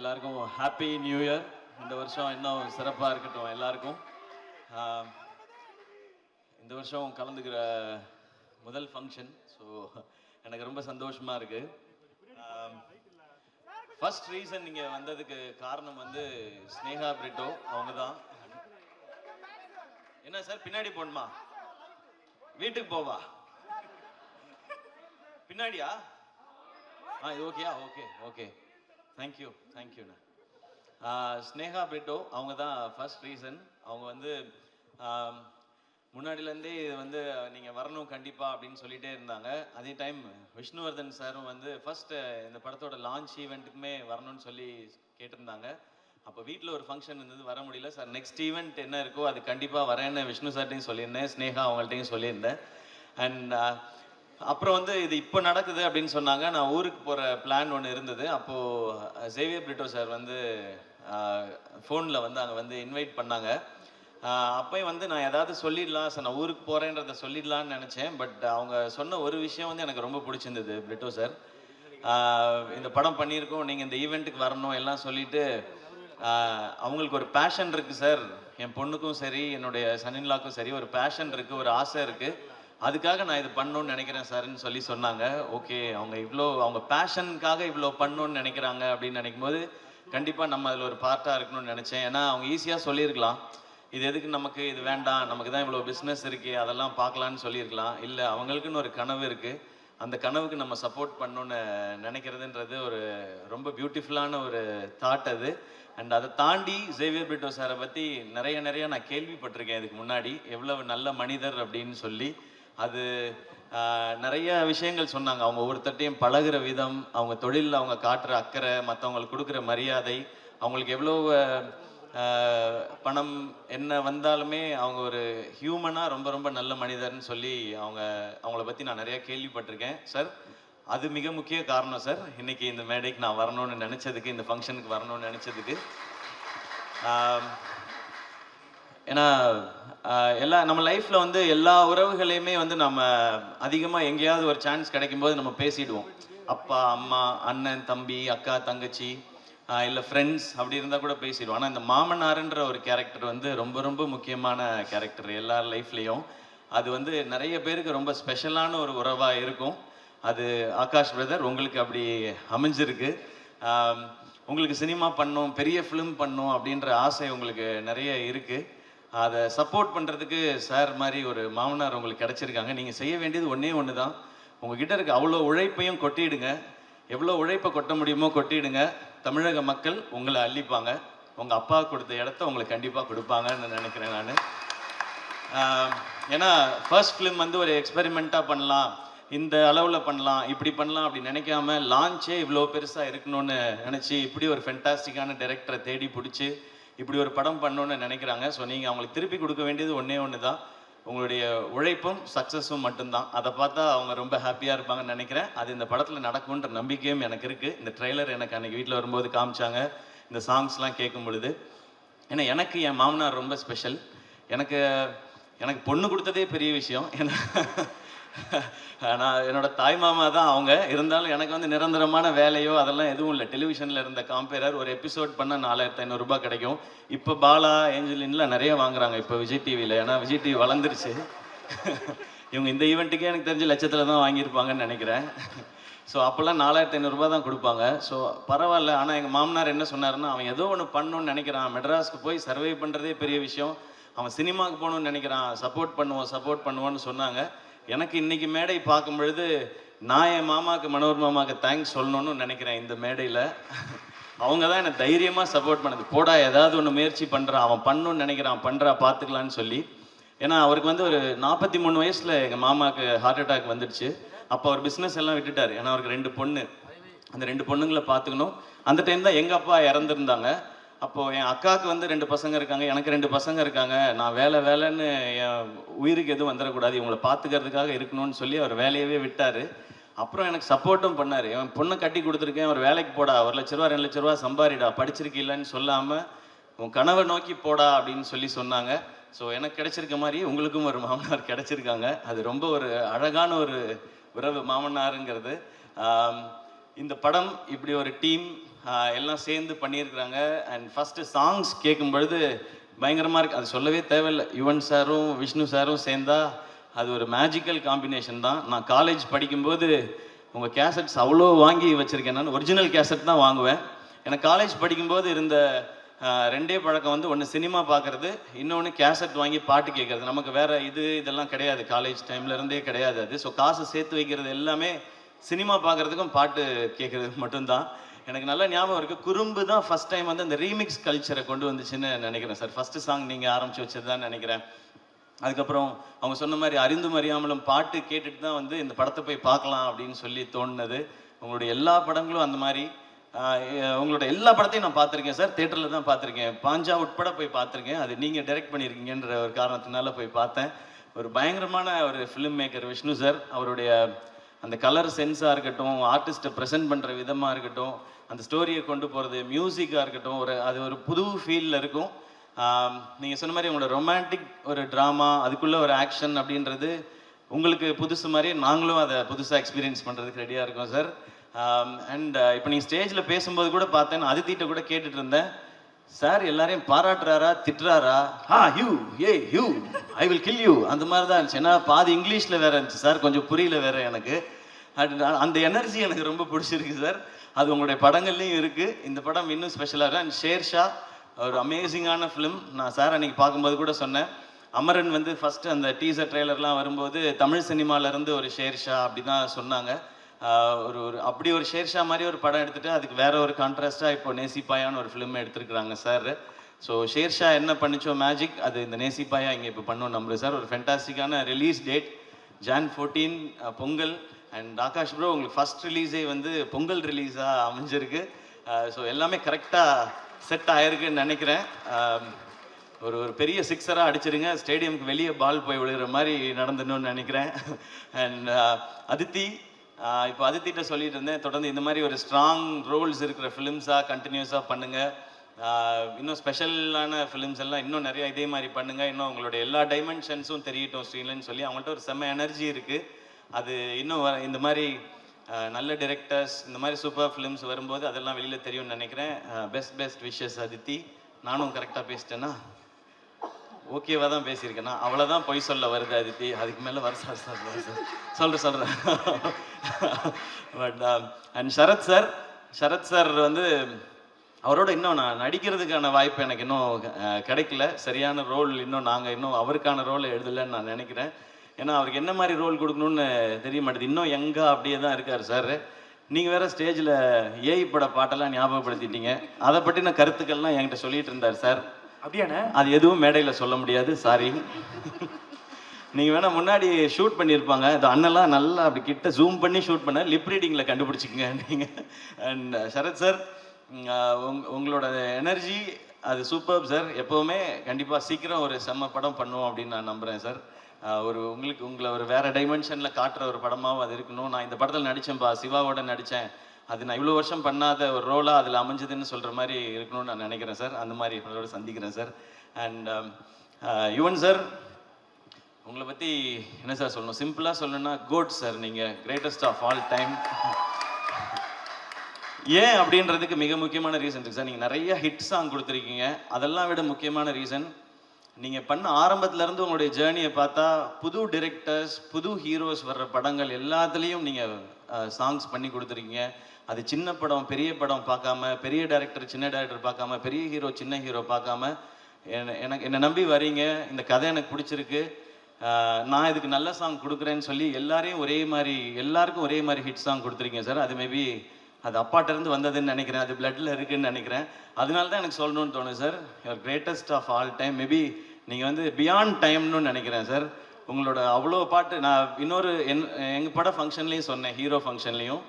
எல்லாருக்கும் happy new year. இந்த வருஷம் இன்னும் சிறப்பாக இருக்கட்டும் எல்லாருக்கும். இந்த வருஷம் கலந்துக்கிற முதல் ஃபங்க்ஷன். ஸோ எனக்கு ரொம்ப சந்தோஷமாக இருக்குது. ஃபர்ஸ்ட் ரீசன் நீங்கள் வந்ததுக்கு காரணம் வந்து ஸ்னேகா பிரிட்டோ அவங்க தான். என்ன சார் பின்னாடி போகணுமா? வீட்டுக்கு போவா? பின்னாடியா? இது ஓகேயா? ஓகே ஓகே, தேங்க்யூண்ணா. ஸ்னேகா பிரிட்டோ அவங்க தான் ஃபர்ஸ்ட் ரீசன். அவங்க வந்து முன்னாடிலேருந்தே இது வந்து நீங்கள் வரணும் கண்டிப்பாக அப்படின்னு சொல்லிகிட்டே இருந்தாங்க. அதே டைம் விஷ்ணுவர்தன் சாரும் வந்து ஃபர்ஸ்ட்டு இந்த படத்தோட லான்ச் ஈவெண்ட்டுக்குமே வரணும்னு சொல்லி கேட்டிருந்தாங்க. அப்போ வீட்டில் ஒரு ஃபங்க்ஷன் இருந்தது, வர முடியல சார். நெக்ஸ்ட் ஈவெண்ட் என்ன இருக்கோ அது கண்டிப்பாக வரேன்னு விஷ்ணு சார்ட்டையும் சொல்லியிருந்தேன், ஸ்னேகா அவங்கள்ட்டையும் சொல்லியிருந்தேன். அண்ட் அப்புறம் வந்து இது இப்போ நடக்குது அப்படின்னு சொன்னாங்க. நான் ஊருக்கு போகிற பிளான் ஒன்று இருந்தது. அப்போது சேவியர் பிரிட்டோ சார் வந்து ஃபோனில் வந்து அங்கே வந்து இன்வைட் பண்ணாங்க. அப்போயும் வந்து நான் ஏதாவது சொல்லிடலாம் சார், நான் ஊருக்கு போகிறேன்றதை சொல்லிடலான்னு நினச்சேன். பட் அவங்க சொன்ன ஒரு விஷயம் வந்து எனக்கு ரொம்ப பிடிச்சிருந்தது. பிரிட்டோ சார், இந்த படம் பண்ணியிருக்கோம், நீங்கள் இந்த ஈவெண்ட்டுக்கு வரணும் எல்லாம் சொல்லிவிட்டு அவங்களுக்கு ஒரு பேஷன் இருக்குது சார், என் பொண்ணுக்கும் சரி என்னுடைய சன்னின்லாக்கும் சரி ஒரு பேஷன் இருக்குது, ஒரு ஆசை இருக்குது, அதுக்காக நான் இது பண்ணணும்னு நினைக்கிறேன் சார்ன்னு சொல்லி சொன்னாங்க. ஓகே, அவங்க பேஷனுக்காக இவ்வளோ பண்ணணும்னு நினைக்கிறாங்க அப்படின்னு நினைக்கும் போது கண்டிப்பாக நம்ம அதில் ஒரு பார்ட்டாக இருக்கணும்னு நினச்சேன். ஏன்னா அவங்க ஈஸியாக சொல்லியிருக்கலாம், இது எதுக்கு நமக்கு, இது வேண்டாம், நமக்கு தான் இவ்வளோ பிஸ்னஸ் இருக்குது, அதெல்லாம் பார்க்கலான்னு சொல்லியிருக்கலாம். இல்லை, அவங்களுக்குன்னு ஒரு கனவு இருக்குது, அந்த கனவுக்கு நம்ம சப்போர்ட் பண்ணணுன்னு நினைக்கிறதுன்றது ஒரு ரொம்ப பியூட்டிஃபுல்லான ஒரு தாட் அது. அண்ட் அதை தாண்டி சேவியர் பிரிட்டோ சாரை பற்றி நிறைய நான் கேள்விப்பட்டிருக்கேன் இதுக்கு முன்னாடி, எவ்வளவு நல்ல மனிதர் அப்படின்னு சொல்லி. அது நிறைய விஷயங்கள் சொன்னாங்க. அவங்க ஒவ்வொருத்தட்டையும் பழகுற விதம், அவங்க தொழிலில் அவங்க காட்டுற அக்கறை, மற்றவங்களுக்கு கொடுக்குற மரியாதை, அவங்களுக்கு எவ்வளோ பணம் என்ன வந்தாலுமே அவங்க ஒரு ஹியூமனாக ரொம்ப நல்ல மனிதர்னு சொல்லி அவங்கள பற்றி நான் நிறையா கேள்விப்பட்டிருக்கேன் சார். அது மிக முக்கிய காரணம் சார் இன்னைக்கு இந்த மேடைக்கு நான் வரணும்னு நினச்சதுக்கு, இந்த ஃபங்க்ஷனுக்கு வரணும்னு நினச்சதுக்கு. ஏன்னா நம்ம லைஃப்பில் வந்து எல்லா உறவுகளையுமே வந்து நம்ம அதிகமாக எங்கேயாவது ஒரு சான்ஸ் கிடைக்கும்போது நம்ம பேசிடுவோம். அப்பா அம்மா, அண்ணன் தம்பி, அக்கா தங்கச்சி, இல்லை ஃப்ரெண்ட்ஸ், அப்படி இருந்தால் கூட பேசிடுவோம். ஆனால் இந்த மாமனாருன்ற ஒரு கேரக்டர் வந்து ரொம்ப முக்கியமான கேரக்டர் எல்லார் லைஃப்லேயும். அது வந்து நிறைய பேருக்கு ரொம்ப ஸ்பெஷலான ஒரு உறவாக இருக்கும். அது ஆகாஷ் பிரதர் உங்களுக்கு அப்படி அமைஞ்சிருக்கு. உங்களுக்கு சினிமா பண்ணணும், பெரிய ஃபிலிம் பண்ணணும் அப்படின்ற ஆசை உங்களுக்கு நிறைய இருக்குது. அதை சப்போர்ட் பண்ணுறதுக்கு சார் மாதிரி ஒரு மாமனார் உங்களுக்கு கிடச்சிருக்காங்க. நீங்கள் செய்ய வேண்டியது ஒன்று தான், உங்ககிட்ட இருக்க அவ்வளோ உழைப்பையும் கொட்டிடுங்க. எவ்வளோ உழைப்பை கொட்ட முடியுமோ கொட்டிடுங்க. தமிழக மக்கள் உங்களை அள்ளிப்பாங்க. உங்கள் அப்பா கொடுத்த இடத்த உங்களுக்கு கண்டிப்பாக கொடுப்பாங்கன்னு நினைக்கிறேன் நான். ஏன்னா ஃபர்ஸ்ட் ஃபிலிம் வந்து ஒரு எக்ஸ்பெரிமெண்ட்டாக பண்ணலாம், இந்த அளவில் பண்ணலாம், இப்படி பண்ணலாம் அப்படி நினைக்காம லான்ச்சே இவ்வளோ பெருசாக இருக்கணும்னு நினச்சி இப்படி ஒரு ஃபென்டாஸ்டிக்கான டைரக்டரை தேடி பிடிச்சி இப்படி ஒரு படம் பண்ணணும்னு நினைக்கிறாங்க. ஸோ நீங்கள் அவங்களுக்கு திருப்பி கொடுக்க வேண்டியது ஒன்று தான், உங்களுடைய உழைப்பும் சக்ஸஸும் மட்டும்தான். அதை பார்த்தா அவங்க ரொம்ப ஹாப்பியாக இருப்பாங்கன்னு நினைக்கிறேன். அது இந்த படத்தில் நடக்கும்ன்ற நம்பிக்கையும் எனக்கு இருக்குது. இந்த ட்ரெய்லர் எனக்கு அன்றைக்கி வீட்டில் வரும்போது காமிச்சாங்க, இந்த சாங்ஸ்லாம் கேட்கும் பொழுது. ஏன்னா எனக்கு என் மாமனார் ரொம்ப ஸ்பெஷல். எனக்கு பொண்ணு கொடுத்ததே பெரிய விஷயம். ஏன்னா நான் என்னோட தாய் மாமா தான் அவங்க. இருந்தாலும் எனக்கு வந்து நிரந்தரமான வேலையோ அதெல்லாம் எதுவும் இல்லை. டெலிவிஷனில் இருந்த காம்பேரர் ஒரு எபிசோட் பண்ணால் 4500 ரூபாய் கிடைக்கும். இப்போ பாலா, ஏஞ்சலின்லாம் நிறைய வாங்குறாங்க இப்போ விஜய் டிவியில். ஏன்னா விஜய் டிவி வளர்ந்துருச்சு. இவங்க இந்த ஈவெண்ட்டுக்கே எனக்கு தெரிஞ்ச லட்சத்தில் தான் வாங்கியிருப்பாங்கன்னு நினைக்கிறேன். ஸோ அப்போல்லாம் 4500 ரூபாய் தான் கொடுப்பாங்க. ஸோ பரவாயில்ல. ஆனால் எங்கள் மாமனார் என்ன சொன்னார்னா, அவன் ஏதோ ஒன்று பண்ணணும்னு நினைக்கிறான், மெட்ராஸ்க்கு போய் சர்வை பண்ணுறதே பெரிய விஷயம், அவன் சினிமாவுக்கு போகணுன்னு நினைக்கிறான், சப்போர்ட் பண்ணுவோன்னு சொன்னாங்க. எனக்கு இன்றைக்கி மேடை பார்க்கும் பொழுது நான் என் மாமாவுக்கு, மனோர் மாமாவுக்கு தேங்க்ஸ் சொல்லணும்னு நினைக்கிறேன். இந்த மேடையில் அவங்க தான் என்னை தைரியமாக சப்போர்ட் பண்ணது. போடா, ஏதாவது ஒன்று முயற்சி பண்ணுறான், அவன் பண்ணணும்னு நினைக்கிறான், பண்ணுறா, பார்த்துக்கலான்னு சொல்லி. ஏன்னா அவருக்கு வந்து ஒரு 43 வயசில் எங்கள் மாமாவுக்கு ஹார்ட் அட்டாக் வந்துடுச்சு. அப்போ அவர் பிஸ்னஸ் எல்லாம் விட்டுட்டார். ஏன்னா அவருக்கு 2 பொண்ணு, அந்த 2 பொண்ணுங்களை பார்த்துக்கணும். அந்த டைம் தான் எங்கள் அப்பா இறந்துருந்தாங்க. அப்போது என் அக்காவுக்கு வந்து 2 பசங்க இருக்காங்க, எனக்கு 2 பசங்க இருக்காங்க. நான் வேலைன்னு என் உயிருக்கு எதுவும் வந்துடக்கூடாது, இவங்களை பார்த்துக்கிறதுக்காக இருக்கணும்னு சொல்லி அவர் வேலையவே விட்டார். அப்புறம் எனக்கு சப்போர்ட்டும் பண்ணார். என் பொண்ணை கட்டி கொடுத்துருக்கேன், ஒரு வேலைக்கு போடா, 1 லட்ச ரூபா 2 லட்ச ரூபா சம்பாரிடா, படிச்சிருக்கீங்கன்னு சொல்லாமல் உன் கனவை நோக்கி போடா அப்படின்னு சொல்லி சொன்னாங்க. ஸோ எனக்கு கிடைச்சிருக்க மாதிரி உங்களுக்கும் ஒரு மாமனார் கிடைச்சிருக்காங்க. அது ரொம்ப ஒரு அழகான ஒரு உறவு மாமனாருங்கிறது. இந்த படம் இப்படி ஒரு டீம் எல்லாம் சேர்ந்து பண்ணியிருக்கிறாங்க. அண்ட் ஃபஸ்ட்டு சாங்ஸ் கேட்கும் பொழுது பயங்கரமாக இருக்குது. அது சொல்லவே தேவையில்லை. யுவன் சாரும் விஷ்ணு சாரும் சேர்ந்தா அது ஒரு மேஜிக்கல் காம்பினேஷன் தான். நான் காலேஜ் படிக்கும்போது உங்கள் கேசட்ஸ் அவ்வளோ வாங்கி வச்சுருக்கேன். நான் ஒரிஜினல் கேசட் தான் வாங்குவேன். எனக்கு காலேஜ் படிக்கும்போது இருந்த ரெண்டே பழக்கம் வந்து ஒன்று சினிமா பார்க்குறது, இன்னொன்று கேசட் வாங்கி பாட்டு கேட்குறது. நமக்கு வேறு இதெல்லாம் கிடையாது, காலேஜ் டைம்லேருந்தே கிடையாது அது. ஸோ காசு சேர்த்து வைக்கிறது எல்லாமே சினிமா பார்க்குறதுக்கும் பாட்டு கேட்குறதுக்கு மட்டும்தான். எனக்கு நல்ல ஞாபகம் இருக்குது. குறும்பு தான் ஃபஸ்ட் டைம் வந்து அந்த ரீமிக்ஸ் கல்ச்சரை கொண்டு வந்துச்சுன்னு நினைக்கிறேன் சார். ஃபஸ்ட்டு சாங் நீங்கள் ஆரம்பித்து வச்சது தான் நினைக்கிறேன். அதுக்கப்புறம் அவங்க சொன்ன மாதிரி அறிந்தும் அறியாமலும் பாட்டு கேட்டுட்டு தான் வந்து இந்த படத்தை போய் பார்க்கலாம் அப்படின்னு சொல்லி தோணுனது. உங்களுடைய எல்லா படங்களும் அந்த மாதிரி. உங்களோட எல்லா படத்தையும் நான் பார்த்துருக்கேன் சார். தேட்டரில் தான் பார்த்துருக்கேன். பாஞ்சா உட்பட போய் பார்த்துருக்கேன். அது நீங்கள் டைரக்ட் பண்ணியிருக்கீங்கன்ற ஒரு காரணத்தினால போய் பார்த்தேன். ஒரு பயங்கரமான ஒரு ஃபிலிம் மேக்கர் விஷ்ணு சார். அவருடைய அந்த கலர் சென்ஸாக இருக்கட்டும், ஆர்டிஸ்ட்டை ப்ரெசென்ட் பண்ணுற விதமாக இருக்கட்டும், அந்த ஸ்டோரியை கொண்டு போகிறது, மியூசிக்காக இருக்கட்டும், அது ஒரு புது ஃபீலில் இருக்கும். நீங்கள் சொன்ன மாதிரி உங்களோட ரொமான்டிக் ஒரு ட்ராமா, அதுக்குள்ளே ஒரு ஆக்ஷன் அப்படின்றது உங்களுக்கு புதுசு மாதிரி நாங்களும் அதை புதுசாக எக்ஸ்பீரியன்ஸ் பண்ணுறதுக்கு ரெடியாக இருக்கோம் சார். அண்ட் இப்போ நீங்கள் ஸ்டேஜில் பேசும்போது கூட பார்த்தேன், அதித்திட்ட கூட கேட்டுட்டு இருந்தேன், சார் எல்லாரையும் பாராட்டுறாரா திட்டுறாரா? You you I will kill you அந்த மாதிரி தான் இருந்துச்சு. ஏன்னா பாதி இங்கிலீஷில் வேறு இருந்துச்சு சார், கொஞ்சம் புரியல வேறு எனக்கு. அந்த எனர்ஜி எனக்கு ரொம்ப பிடிச்சிருக்கு சார். அது உங்களுடைய படங்கள்லையும் இருக்குது. இந்த படம் இன்னும் ஸ்பெஷலாக இருக்குது. அண்ட் ஷேர்ஷா ஒரு அமேசிங்கான ஃபிலிம். நான் சார் அன்றைக்கி பார்க்கும்போது கூட சொன்னேன், அமரன் வந்து ஃபஸ்ட்டு அந்த டீசர் ட்ரெய்லர்லாம் வரும்போது தமிழ் சினிமாவிலேருந்து ஒரு ஷேர்ஷா அப்படி தான் சொன்னாங்க. அப்படி ஒரு ஷேர்ஷா மாதிரி ஒரு படம் எடுத்துகிட்டு அதுக்கு வேற ஒரு கான்ட்ராஸ்டாக இப்போ நேசிப்பாயான்னு ஒரு ஃபிலிம் எடுத்துருக்குறாங்க சார். ஸோ ஷேர்ஷா என்ன பண்ணிச்சோ மேஜிக், அது இந்த நேசிப்பாயா இங்கே இப்போ பண்ணோம் நம்புறேன் சார். ஒரு ஃபென்டாஸ்டிக்கான release date Jan 14 Pongal. And Akash bro உங்களுக்கு ஃபஸ்ட் ரிலீஸே வந்து பொங்கல் ரிலீஸாக அமைஞ்சிருக்கு. ஸோ எல்லாமே கரெக்டாக செட் ஆகிருக்குன்னு நினைக்கிறேன். ஒரு பெரிய சிக்ஸராக அடிச்சிருங்க, ஸ்டேடியமுக்கு வெளியே பால் போய் விழுகிற மாதிரி நடந்துடணும்னு நினைக்கிறேன். அண்ட் அதித்தி, இப்போ அதித்திட்ட சொல்லிட்டு இருந்தேன், தொடர்ந்து இந்த மாதிரி ஒரு ஸ்ட்ராங் ரோல்ஸ் இருக்கிற ஃபிலிம்ஸாக கண்டினியூஸாக பண்ணுங்கள். இன்னும் ஸ்பெஷலான ஃபிலிம்ஸ் எல்லாம் இன்னும் நிறையா இதே மாதிரி பண்ணுங்கள். இன்னும் உங்களுடைய எல்லா டைமென்ஷன்ஸும் தெரியட்டும் ஸ்ரீலன்னு சொல்லி அவங்கள்ட்ட ஒரு செம்ம எனர்ஜி இருக்குது. அது இன்னும் இந்த மாதிரி நல்ல டிரெக்டர்ஸ், இந்த மாதிரி சூப்பர் ஃபிலிம்ஸ் வரும்போது அதெல்லாம் வெளியில் தெரியும்னு நினைக்கிறேன். Best wishes Aditi. நானும் கரெக்டாக பேசிட்டேன்னா ஓகேவாக தான் பேசியிருக்கேன்னா அவ்வளோதான் பொய் சொல்ல வருது அதித்தி, அதுக்கு மேலே வர சொல்கிறேன். பட் அண்ட் சரத் சார் வந்து அவரோட இன்னும் நான் நடிக்கிறதுக்கான வாய்ப்பு எனக்கு இன்னும் கிடைக்கல. சரியான ரோல் இன்னும் அவருக்கான ரோலை எழுதலைன்னு நான் நினைக்கிறேன். ஏன்னா அவருக்கு என்ன மாதிரி ரோல் கொடுக்கணும்னு தெரிய மாட்டேது. இன்னும் எங்கே அப்படியே தான் இருக்கார் சார். நீங்கள் வேறு ஸ்டேஜில் ஏஐ பட பாட்டெல்லாம் ஞாபகப்படுத்திட்டீங்க. அதை பற்றின கருத்துக்கள்லாம் என்கிட்ட சொல்லிட்டு இருந்தார் சார். அப்படியாண்ணே? அது எதுவும் மேடையில் சொல்ல முடியாது, சாரி. நீங்கள் வேணால் முன்னாடி ஷூட் பண்ணியிருப்பாங்க, இந்த அண்ணெல்லாம் நல்லா அப்படி கிட்ட ஜூம் பண்ணி ஷூட் பண்ண லிப் ரீடிங்கில் கண்டுபிடிச்சிக்கங்க நீங்கள். அண்ட் சரத் சார், உங்களோட எனர்ஜி அது சூப்பர் சார். எப்போவுமே கண்டிப்பாக சீக்கிரம் ஒரு செம்ம படம் பண்ணுவோம் அப்படின்னு நான் நம்புகிறேன் சார். உங்களை ஒரு வேறு டைமென்ஷனில் காட்டுற ஒரு படமாகவும் அது இருக்கணும். நான் இந்த படத்தில் நடித்தேன்ப்பா, சிவாவோட நடித்தேன், அது நான் இவ்வளோ வருஷம் பண்ணாத ஒரு ரோலாக அதில் அமைஞ்சதுன்னு சொல்கிற மாதிரி இருக்கணும்னு நான் நினைக்கிறேன் சார். அந்த மாதிரி உங்களோட சந்திக்கிறேன் சார். அண்ட் யுவன் சார், உங்களை பற்றி என்ன சார் சொல்லணும்? சிம்பிளாக சொல்லணும்னா கோட் சார். நீங்கள் கிரேட்டஸ்ட் ஆஃப் ஆல் டைம். ஏன் அப்படின்றதுக்கு மிக முக்கியமான ரீசன் இருக்குது சார். நீங்கள் நிறைய ஹிட் சாங் கொடுத்துருக்கீங்க. அதெல்லாம் விட முக்கியமான ரீசன், நீங்கள் பண்ண ஆரம்பத்துலேருந்து உங்களுடைய ஜேர்னியை பார்த்தா புது டிரெக்டர்ஸ், புது ஹீரோஸ் வர்ற படங்கள் எல்லாத்துலேயும் நீங்கள் சாங்ஸ் பண்ணி கொடுத்துருக்கீங்க. அது சின்ன படம் பெரிய படம் பார்க்காம, பெரிய டைரக்டர் சின்ன டைரக்டர் பார்க்காம, பெரிய ஹீரோ சின்ன ஹீரோ பார்க்காம என்னை நம்பி வரீங்க. இந்த கதை எனக்கு பிடிச்சிருக்கு, நான் இதுக்கு நல்ல சாங் கொடுக்குறேன்னு சொல்லி எல்லாருக்கும் ஒரே மாதிரி ஹிட் சாங் கொடுத்துருக்கீங்க சார். அது மேபி அது அப்பாட்டிருந்து வந்ததுன்னு நினைக்கிறேன், அது பிளட்டில் இருக்குதுன்னு நினைக்கிறேன். அதனால தான் எனக்கு சொல்லணும்னு தோணுது sir. Your greatest of all time. Maybe நீங்கள் வந்து பியாண்ட் டைம்னு நினைக்கிறேன் சார். உங்களோட அவ்வளோ பாட்டு நான் இன்னொரு எங்கள் பட ஃபங்க்ஷன்லேயும் சொன்னேன், ஹீரோ ஃபங்க்ஷன்லேயும்.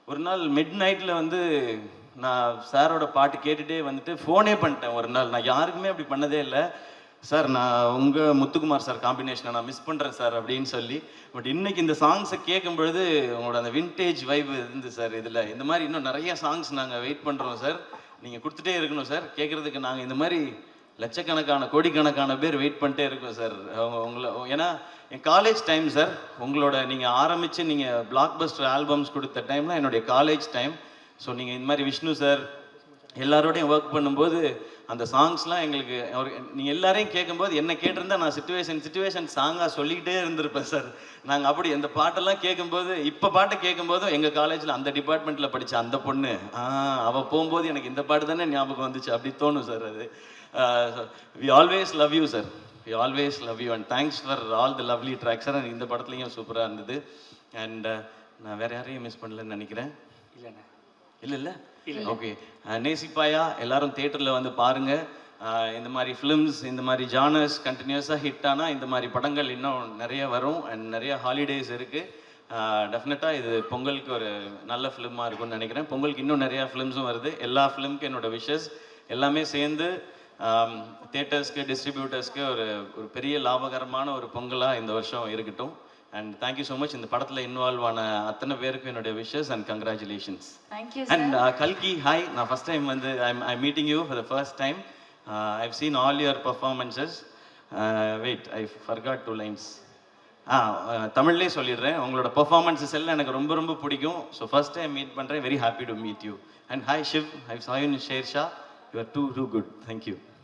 ஒரு நாள் மிட் நைட்டில் வந்து நான் சாரோட பாட்டு கேட்டுகிட்டே வந்துட்டு ஃபோனே பண்ணிட்டேன் ஒரு நாள். நான் யாருக்குமே அப்படி பண்ணதே இல்லை சார். நான் உங்கள் முத்துக்குமார் சார் காம்பினேஷனை நான் மிஸ் பண்ணுறேன் சார் அப்படின்னு சொல்லி. பட் இன்னைக்கு இந்த சாங்ஸை கேட்கும் பொழுது உங்களோட அந்த வின்டேஜ் வைப் இருந்து சார். இதில் இந்த மாதிரி இன்னும் நிறைய சாங்ஸ் நாங்கள் வெயிட் பண்ணுறோம் சார். நீங்கள் கொடுத்துட்டே இருக்கணும் சார். கேட்குறதுக்கு நாங்கள் இந்த மாதிரி லட்சக்கணக்கான கோடிக்கணக்கான பேர் வெயிட் பண்ணிட்டே இருக்கோம் சார். உங்களை ஏன்னா என் காலேஜ் டைம் சார். உங்களோட நீங்கள் ஆரம்பித்து நீங்கள் பிளாக் பஸ்டர் ஆல்பம்ஸ் கொடுத்த டைம்லாம் என்னுடைய காலேஜ் டைம். ஸோ நீங்கள் இந்த மாதிரி விஷ்ணு சார், எல்லாரோடையும் ஒர்க் பண்ணும்போது அந்த சாங்ஸ்லாம் எங்களுக்கு நீங்கள் எல்லாரையும் கேட்கும்போது என்ன கேட்டிருந்தா நான் சிச்சுவேஷன் சாங்காக சொல்லிக்கிட்டே இருந்திருப்பேன் சார். நாங்கள் அப்படி இந்த பாட்டெல்லாம் கேட்கும்போது, இப்போ பாட்டை கேட்கும்போதும் எங்கள் காலேஜில் அந்த டிபார்ட்மெண்ட்டில் படித்த அந்த பொண்ணு அவள் போகும்போது எனக்கு இந்த பாட்டு தானே ஞாபகம் வந்துச்சு அப்படி தோணும் சார். அது we always love you sir, we always love you and thanks for all the lovely tracks sir. இந்த படத்துலையும் சூப்பராக இருந்தது. அண்ட் நான் வேறு யாரையும் மிஸ் பண்ணலன்னு நினைக்கிறேன். இல்லை ஓகே. நேசிப்பாயா எல்லாரும் தியேட்டரில் வந்து பாருங்கள். இந்த மாதிரி ஃபிலிம்ஸ், இந்த மாதிரி ஜானர்ஸ் கண்டினியூஸாக ஹிட் ஆனால் இந்த மாதிரி படங்கள் இன்னும் நிறைய வரும் அண்ட் நிறைய ஹாலிடேஸ் இருக்குது. டெஃபினட்டாக இது பொங்கலுக்கு ஒரு நல்ல ஃபிலிமாக இருக்கும்னு நினைக்கிறேன். பொங்கலுக்கு இன்னும் நிறையா ஃபிலிம்ஸும் வருது. எல்லா ஃபிலிமுக்கும் என்னோட விஷஸ் எல்லாமே சேர்ந்து தியேட்டர்ஸ்க்கு டிஸ்ட்ரிபியூட்டர்ஸ்க்கு ஒரு பெரிய லாபகரமான ஒரு பொங்கலாக இந்த வருஷம் இருக்கட்டும். And thank you so much. இந்த படத்தில் இன்வால்வ் ஆன அத்தனை பேருக்கும் என்னுடைய விஷஸ் அண்ட் கங்க்ராச்சுலேஷன்ஸ். அண்ட் கல்கி, ஹாய். நான் ஃபஸ்ட் டைம் வந்து I meeting you for the first time. I've seen all your performances. Wait, I forgot 2 lines. தமிழ்லேயே சொல்லிடுறேன். உங்களோட பர்ஃபார்மன்ஸஸ் எல்லாம் எனக்கு ரொம்ப ரொம்ப பிடிக்கும். ஸோ ஃபர்ஸ்ட் டைம் மீட் பண்ணுறேன். Very happy to meet you. And hi Shiv, I saw you in Shershaah. You are too good. Thank you.